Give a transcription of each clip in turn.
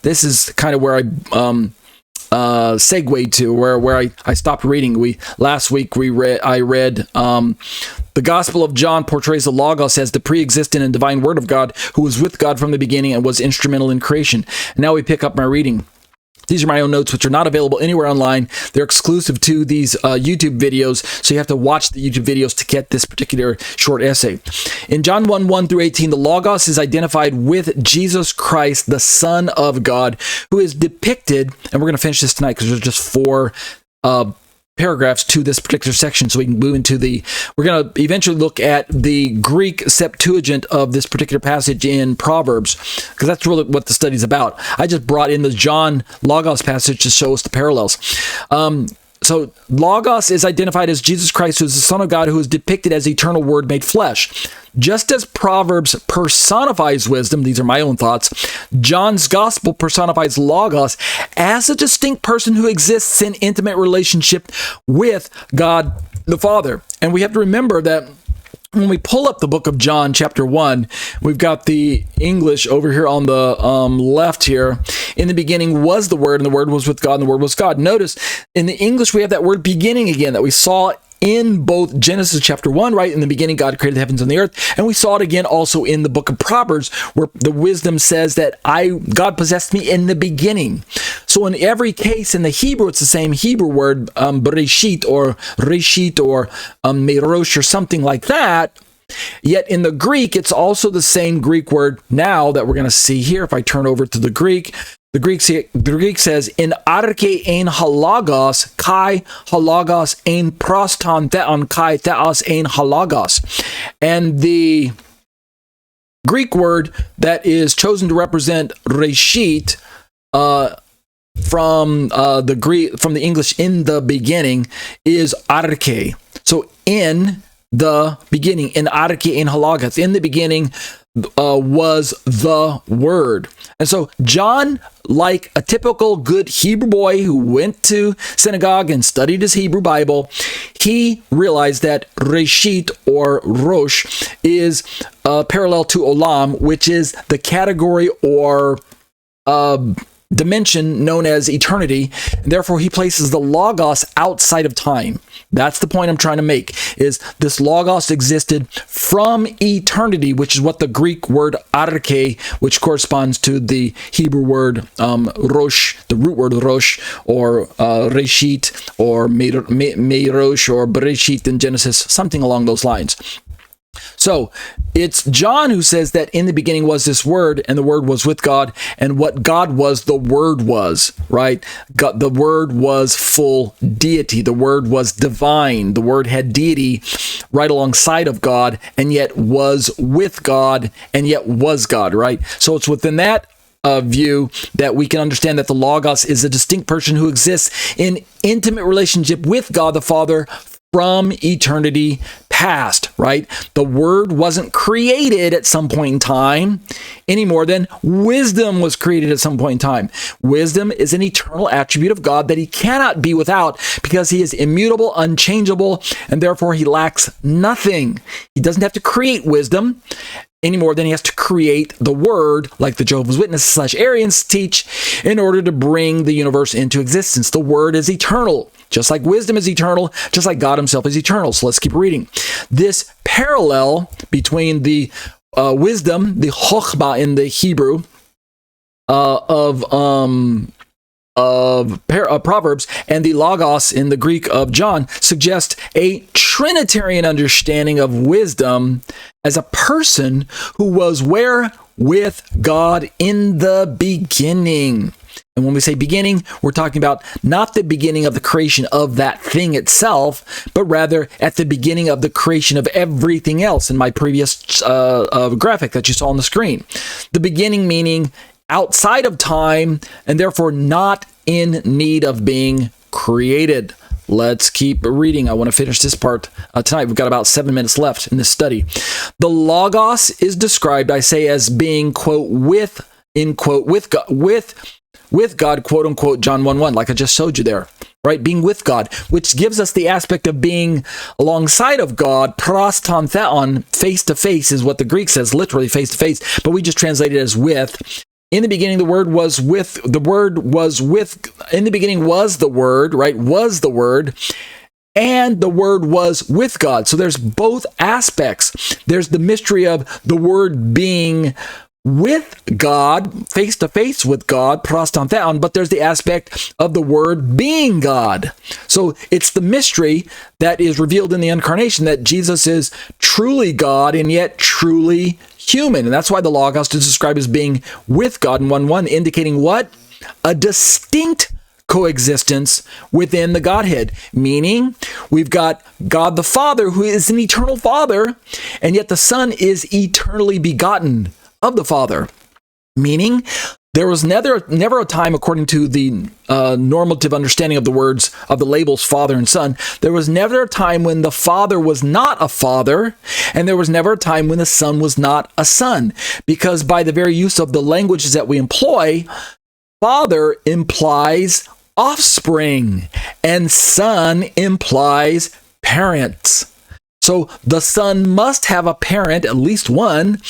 this is kind of where I segue to where I stopped reading. Last week I read the Gospel of John portrays the Logos as the pre-existent and divine Word of God who was with God from the beginning and was instrumental in creation. And now we pick up my reading. These are my own notes, which are not available anywhere online. They're exclusive to these YouTube videos, so you have to watch the YouTube videos to get this particular short essay. In John 1 through 18, the Logos is identified with Jesus Christ, the Son of God, who is depicted, and we're going to finish this tonight because there's just 4 paragraphs to this particular section, so we can move into we're going to eventually look at the Greek Septuagint of this particular passage in Proverbs, because that's really what the study's about. I just brought in the John Logos passage to show us the parallels. So Logos is identified as Jesus Christ, who is the Son of God, who is depicted as eternal Word made flesh. Just as Proverbs personifies wisdom, these are my own thoughts, John's Gospel personifies Logos as a distinct person who exists in intimate relationship with God the Father. And we have to remember that when we pull up the book of John, chapter 1, we've got the English over here on the left here. In the beginning was the Word, and the Word was with God, and the Word was God. Notice, in the English, we have that word beginning again that we saw in both Genesis chapter 1, right? In the beginning, God created the heavens and the earth. And we saw it again also in the book of Proverbs, where the wisdom says that God possessed me in the beginning. So in every case in the Hebrew, it's the same Hebrew word, bereshit or reshit or merosh or something like that. Yet in the Greek, it's also the same Greek word now that we're going to see here. If I turn over to the Greek says, in arche ein halagos, kai halagos ein proston theon kai theos ein halagos. And the Greek word that is chosen to represent reshit from the English in the beginning is arche. So in the beginning, in arche ein halagos, in the beginning was the Word. And so John, like a typical good Hebrew boy who went to synagogue and studied his Hebrew Bible, he realized that Reshit or Rosh is parallel to Olam, which is the category or dimension known as eternity, and therefore he places the Logos outside of time. That's the point I'm trying to make, is this Logos existed from eternity, which is what the Greek word arche, which corresponds to the Hebrew word rosh, the root word rosh, or reshit, or merosh, or bereshit in Genesis, something along those lines. So it's John who says that in the beginning was this Word, and the Word was with God, and what God was, the Word was, right? God, the Word was full deity. The Word was divine. The Word had deity right alongside of God, and yet was with God, and yet was God, right? So it's within that view that we can understand that the Logos is a distinct person who exists in intimate relationship with God the Father from eternity past, right? The Word wasn't created at some point in time any more than wisdom was created at some point in time. Wisdom is an eternal attribute of God that he cannot be without because he is immutable, unchangeable, and therefore he lacks nothing. He doesn't have to create wisdom any more than he has to create the Word, like the Jehovah's Witnesses / Arians teach, in order to bring the universe into existence. The Word is eternal. Just like wisdom is eternal, just like God himself is eternal. So let's keep reading. This parallel between the wisdom, the chokhmah in the Hebrew of Proverbs, and the Logos in the Greek of John suggests a Trinitarian understanding of wisdom as a person who was where? With God in the beginning. And when we say beginning, we're talking about not the beginning of the creation of that thing itself, but rather at the beginning of the creation of everything else in my previous graphic that you saw on the screen. The beginning meaning outside of time and therefore not in need of being created. Let's keep reading. I want to finish this part tonight. We've got about 7 minutes left in this study. The Logos is described, I say, as being, quote, with God, quote unquote, John 1:1, like I just showed you there, right? Being with God, which gives us the aspect of being alongside of God, proston theon, face to face is what the Greek says, literally face to face, but we just translate it as with. In the beginning, in the beginning was the Word, right? Was the Word. And the Word was with God. So there's both aspects. There's the mystery of the Word being with God, face to face with God, prostantheon, but there's the aspect of the Word being God. So it's the mystery that is revealed in the incarnation, that Jesus is truly God and yet truly human. And that's why the Logos is described as being with God in 1:1, indicating what? A distinct coexistence within the Godhead, meaning we've got God the Father, who is an eternal Father, and yet the Son is eternally begotten of the Father, meaning there was never a time, according to the normative understanding of the words of the labels Father and Son, there was never a time when the Father was not a Father, and there was never a time when the Son was not a Son, because by the very use of the languages that we employ, Father implies offspring, and Son implies parents. So the Son must have a parent, at least one,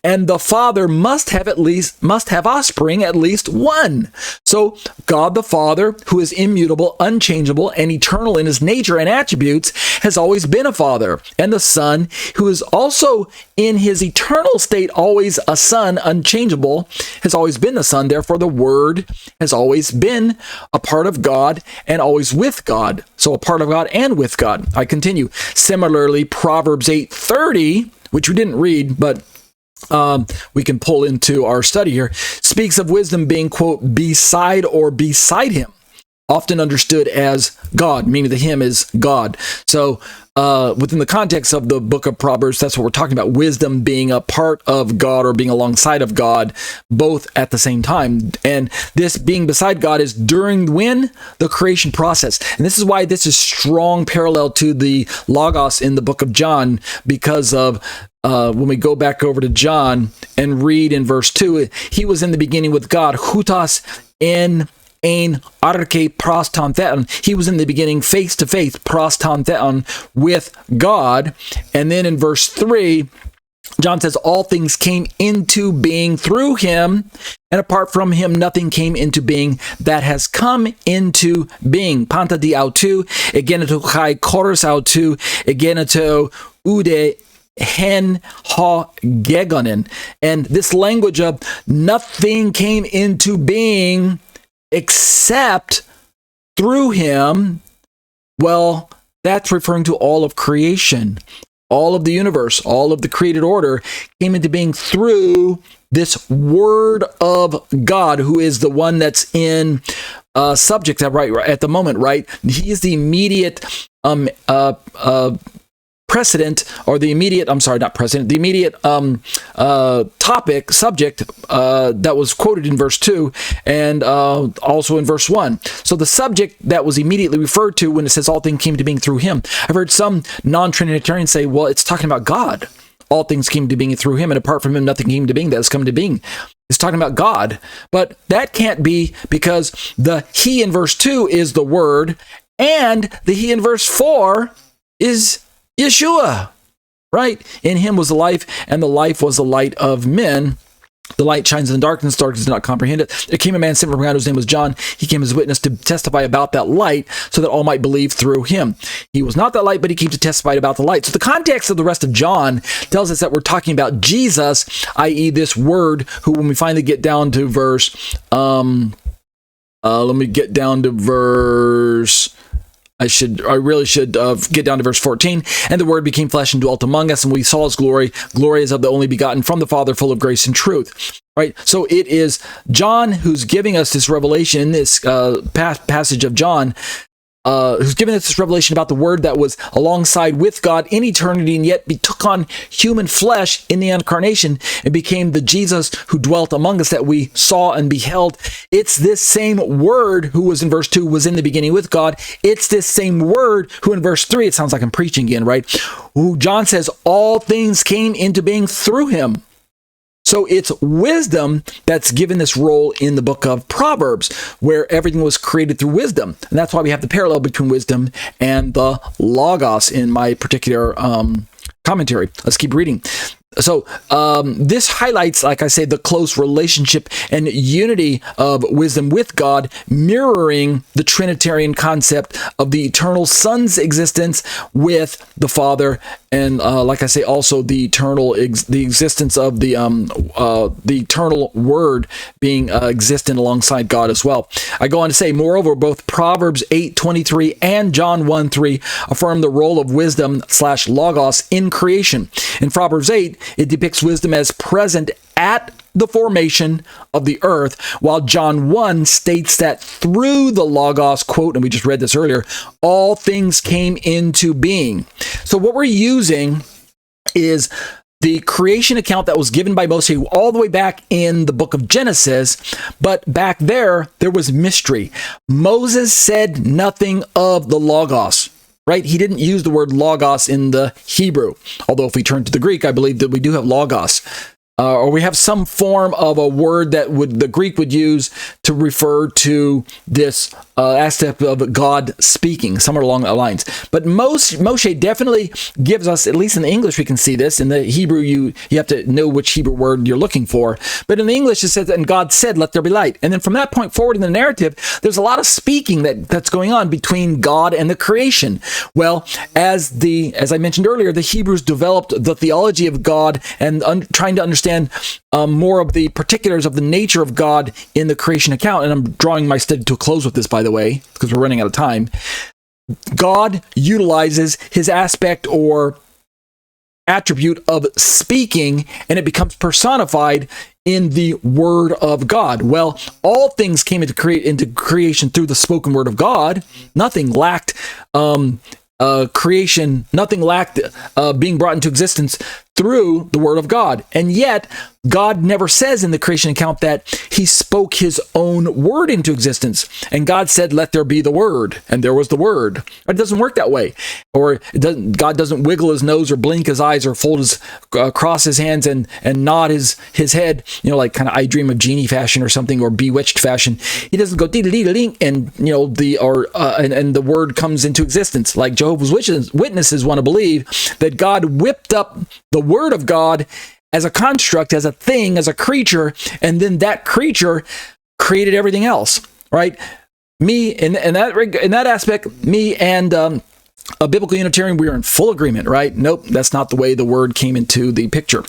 and the Father must have offspring, at least one. So God the Father, who is immutable, unchangeable, and eternal in his nature and attributes, has always been a Father. And the Son, who is also in his eternal state always a Son, unchangeable, has always been the Son. Therefore, the Word has always been a part of God and always with God. So a part of God and with God. I continue. Similarly, Proverbs 8:30, which we didn't read, but we can pull into our study here, speaks of wisdom being, quote, beside or beside him, often understood as God, meaning the him is God. So within the context of the book of Proverbs, that's what we're talking about, wisdom being a part of God or being alongside of God, both at the same time. And this being beside God is during when? The creation process. And this is why this is strong parallel to the Logos in the book of John, because of when we go back over to John and read in verse 2, he was in the beginning with God, hutas en ein arche prostantheon. He was in the beginning face to face, prostantheon, with God. And then in verse 3, John says, all things came into being through him, and apart from him, nothing came into being that has come into being. Panta di autu, egeneto kai chorus autu, egeneto ude hen ha gegonen. And this language of nothing came into being except through him, well, that's referring to all of creation. All of the universe, all of the created order came into being through this Word of God, who is the one that's in subject right at the moment, right? He is the immediate precedent, or the immediate, the immediate subject that was quoted in verse 2 and also in verse 1. So the subject that was immediately referred to when it says all things came to being through him. I've heard some non-Trinitarians say, well, it's talking about God. All things came to being through him, and apart from him, nothing came to being that has come to being. It's talking about God. But that can't be, because the he in verse 2 is the Word, and the he in verse 4 is Yeshua, right? In him was the life, and the life was the light of men. The light shines in the darkness did not comprehend it. There came a man sent from God whose name was John. He came as a witness to testify about that light, so that all might believe through him. He was not that light, but he came to testify about the light. So the context of the rest of John tells us that we're talking about Jesus, i.e. this Word, who when we finally get down to verse, I really should get down to verse 14. And the Word became flesh and dwelt among us, and we saw his glory. Glory is of the only begotten from the Father, full of grace and truth. Right? So it is John who's giving us this revelation in this passage of John, who's giving us this revelation about the Word that was alongside with God in eternity, and yet took on human flesh in the incarnation and became the Jesus who dwelt among us that we saw and beheld. It's this same Word who was in verse 2 was in the beginning with God. It's this same Word who in verse 3, it sounds like I'm preaching again, right? Who John says all things came into being through him. So it's wisdom that's given this role in the book of Proverbs, where everything was created through wisdom. And that's why we have the parallel between wisdom and the Logos in my particular commentary. Let's keep reading. This highlights, like I say, the close relationship and unity of wisdom with God, mirroring the Trinitarian concept of the eternal Son's existence with the Father, and like I say, also the existence of the eternal Word being existent alongside God as well. I go on to say, moreover, both Proverbs 8:23 and John 1:3 affirm the role of wisdom / logos in creation. In Proverbs 8, it depicts wisdom as present at the formation of the earth, while John 1 states that through the logos, quote, and we just read this earlier, all things came into being. So what we're using is the creation account that was given by Moses all the way back in the book of Genesis, but back there was mystery. Moses said nothing of the logos. Right? He didn't use the word logos in the Hebrew. Although if we turn to the Greek, I believe that we do have logos. Or we have some form of a word that the Greek would use to refer to this aspect of God speaking, somewhere along the lines. But Moshe definitely gives us, at least in the English we can see this. In the Hebrew, you have to know which Hebrew word you're looking for. But in the English it says, and God said, let there be light. And then from that point forward in the narrative, there's a lot of speaking that's going on between God and the creation. Well, as I mentioned earlier, the Hebrews developed the theology of God and trying to understand more of the particulars of the nature of God in the creation account. And I'm drawing my study to a close with this, by the way, because we're running out of time. God utilizes his aspect or attribute of speaking, and it becomes personified in the Word of God. Well, all things came into creation through the spoken Word of God. Nothing lacked creation. Nothing lacked being brought into existence through the Word of God. And yet, God never says in the creation account that he spoke his own word into existence. And God said, let there be the Word. And there was the Word. It doesn't work that way. Or God doesn't wiggle his nose or blink his eyes or cross his hands and nod his head, like kind of I Dream of Jeannie fashion or something, or Bewitched fashion. He doesn't go dee-dee-dee-dee, and and the Word comes into existence. Like Jehovah's Witnesses want to believe that God whipped up the Word of God as a construct, as a thing, as a creature, and then that creature created everything else, right? Me, in that aspect, me and a biblical Unitarian, we are in full agreement, right? Nope, that's not the way the Word came into the picture.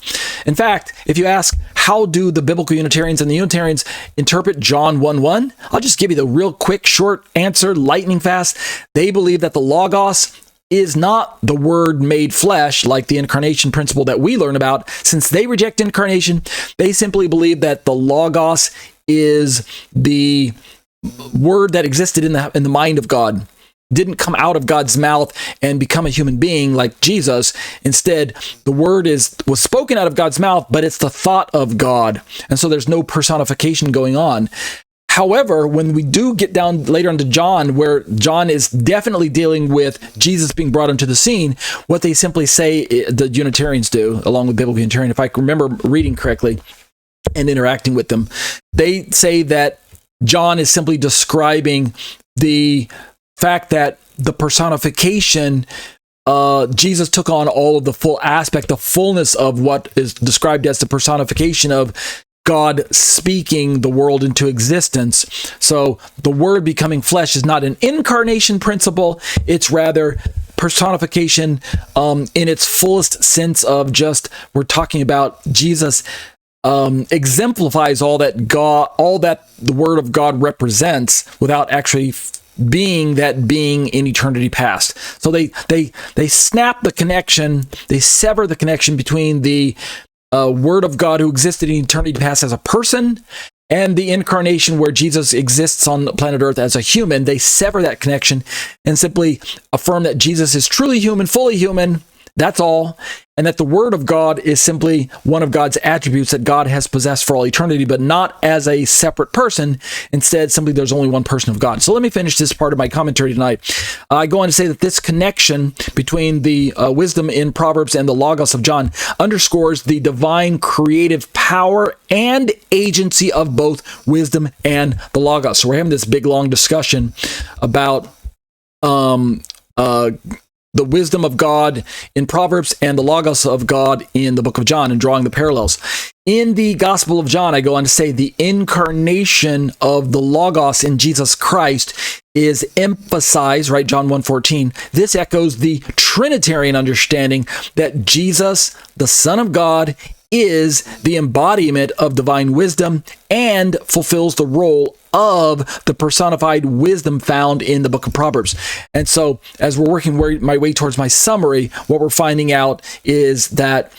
In fact, if you ask, how do the biblical Unitarians and the Unitarians interpret John 1:1? I'll just give you the real quick, short answer, lightning fast. They believe that the Logos is not the Word made flesh, like the incarnation principle that we learn about. Since they reject incarnation, they simply believe that the Logos is the Word that existed in the mind of God. Didn't come out of God's mouth and become a human being like Jesus. Instead, the Word was spoken out of God's mouth, but it's the thought of God. And so there's no personification going on. However, when we do get down later into John, where John is definitely dealing with Jesus being brought into the scene, what they simply say, the Unitarians do, along with biblical Unitarian, if I can remember reading correctly and interacting with them, they say that John is simply describing the fact that the personification, Jesus took on all of the full aspect, the fullness of what is described as the personification of God speaking the world into existence. So the Word becoming flesh is not an incarnation principle. It's rather personification in its fullest sense of just, we're talking about Jesus exemplifies all that the Word of God represents without actually being that being in eternity past. So they snap the connection, they sever the connection between the Word of God who existed in eternity past as a person and the incarnation where Jesus exists on planet Earth as a human. They sever that connection and simply affirm that Jesus is truly human, fully human. That's all. And that the Word of God is simply one of God's attributes that God has possessed for all eternity, but not as a separate person. Instead, simply there's only one person of God. So let me finish this part of my commentary tonight. I go on to say that this connection between the wisdom in Proverbs and the Logos of John underscores the divine creative power and agency of both wisdom and the Logos. So we're having this big, long discussion about the wisdom of God in Proverbs and the Logos of God in the book of John, and drawing the parallels. In the Gospel of John, I go on to say the incarnation of the Logos in Jesus Christ is emphasized, right? John 1:14. This echoes the Trinitarian understanding that Jesus, the Son of God, is the embodiment of divine wisdom and fulfills the role of the personified wisdom found in the book of Proverbs. And so as we're working my way towards my summary, what we're finding out is that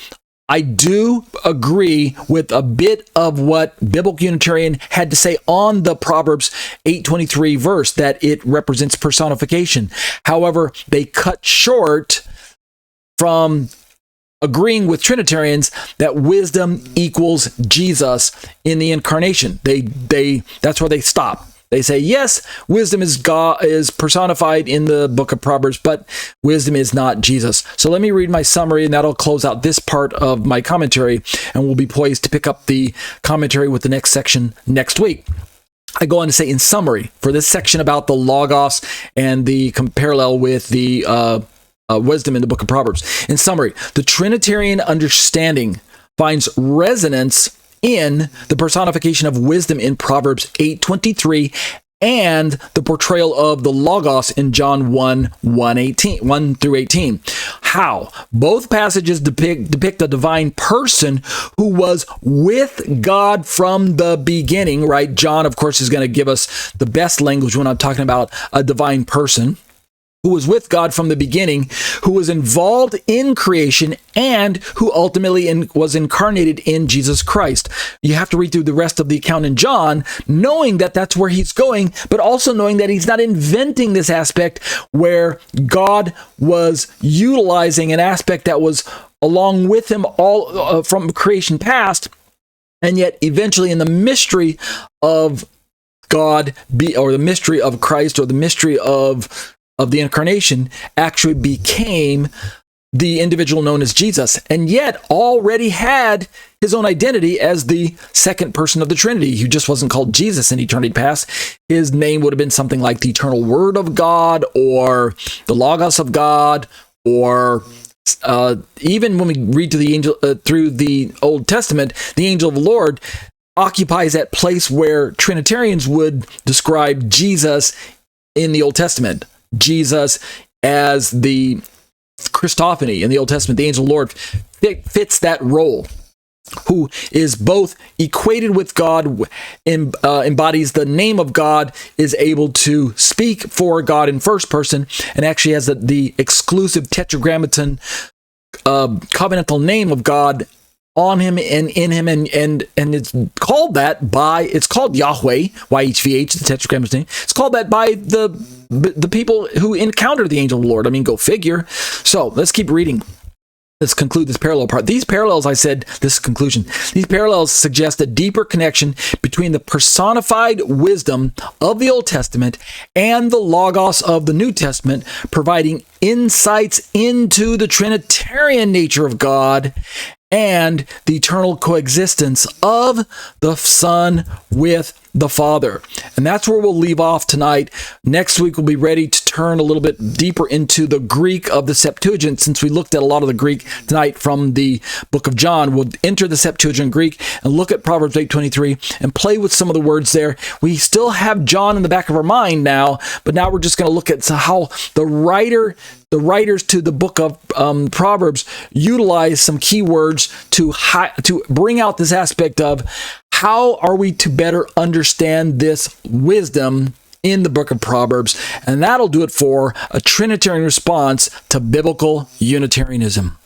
I do agree with a bit of what Biblical Unitarian had to say on the Proverbs 8:23 verse, that it represents personification. However, they cut short from agreeing with Trinitarians that wisdom equals Jesus in the incarnation. That's where they stop. They say, yes, wisdom is God, is personified in the book of Proverbs, but wisdom is not Jesus. So let me read my summary, and that'll close out this part of my commentary, and we'll be poised to pick up the commentary with the next section next week. I go on to say, in summary, for this section about the Logos and the parallel with the wisdom in the book of Proverbs. In summary, the Trinitarian understanding finds resonance in the personification of wisdom in Proverbs 8:23 and the portrayal of the Logos in John 1 through 18. How? Both passages depict a divine person who was with God from the beginning, right? John, of course, is going to give us the best language when I'm talking about a divine person who was with God from the beginning, who was involved in creation, and who ultimately was incarnated in Jesus Christ. You have to read through the rest of the account in John, knowing that that's where he's going, but also knowing that he's not inventing this aspect where God was utilizing an aspect that was along with him all from creation past, and yet eventually in the mystery of God, or the mystery of Christ, or the mystery of the incarnation, actually became the individual known as Jesus, and yet already had his own identity as the second person of the Trinity, who just wasn't called Jesus in eternity past. His name would have been something like the eternal Word of God, or the Logos of God, or even when we read to the angel through the Old Testament, the angel of the Lord occupies that place where Trinitarians would describe Jesus in the Old Testament. Jesus as the Christophany in the Old Testament, the angel of the Lord, fits that role, who is both equated with God, embodies the name of God, is able to speak for God in first person, and actually has the exclusive tetragrammaton covenantal name of God on him and in him, and it's called that by, it's called Yahweh, YHVH, the tetragrammaton name. It's called that by the people who encounter the angel of the Lord. I mean, go figure. So let's keep reading. Let's conclude this parallel part. These parallels, I said, this conclusion, these parallels suggest a deeper connection between the personified wisdom of the Old Testament and the Logos of the New Testament, providing insights into the Trinitarian nature of God and the eternal coexistence of the Son with the Father. And that's where we'll leave off tonight. Next week, we'll be ready to turn a little bit deeper into the Greek of the Septuagint. Since we looked at a lot of the Greek tonight from the book of John, we'll enter the Septuagint Greek and look at Proverbs 8:23 and play with some of the words there. We still have John in the back of our mind now, but now we're just going to look at how the writers to the book of Proverbs utilize some key words to bring out this aspect of how are we to better understand this wisdom in the book of Proverbs. And that'll do it for a Trinitarian response to biblical Unitarianism.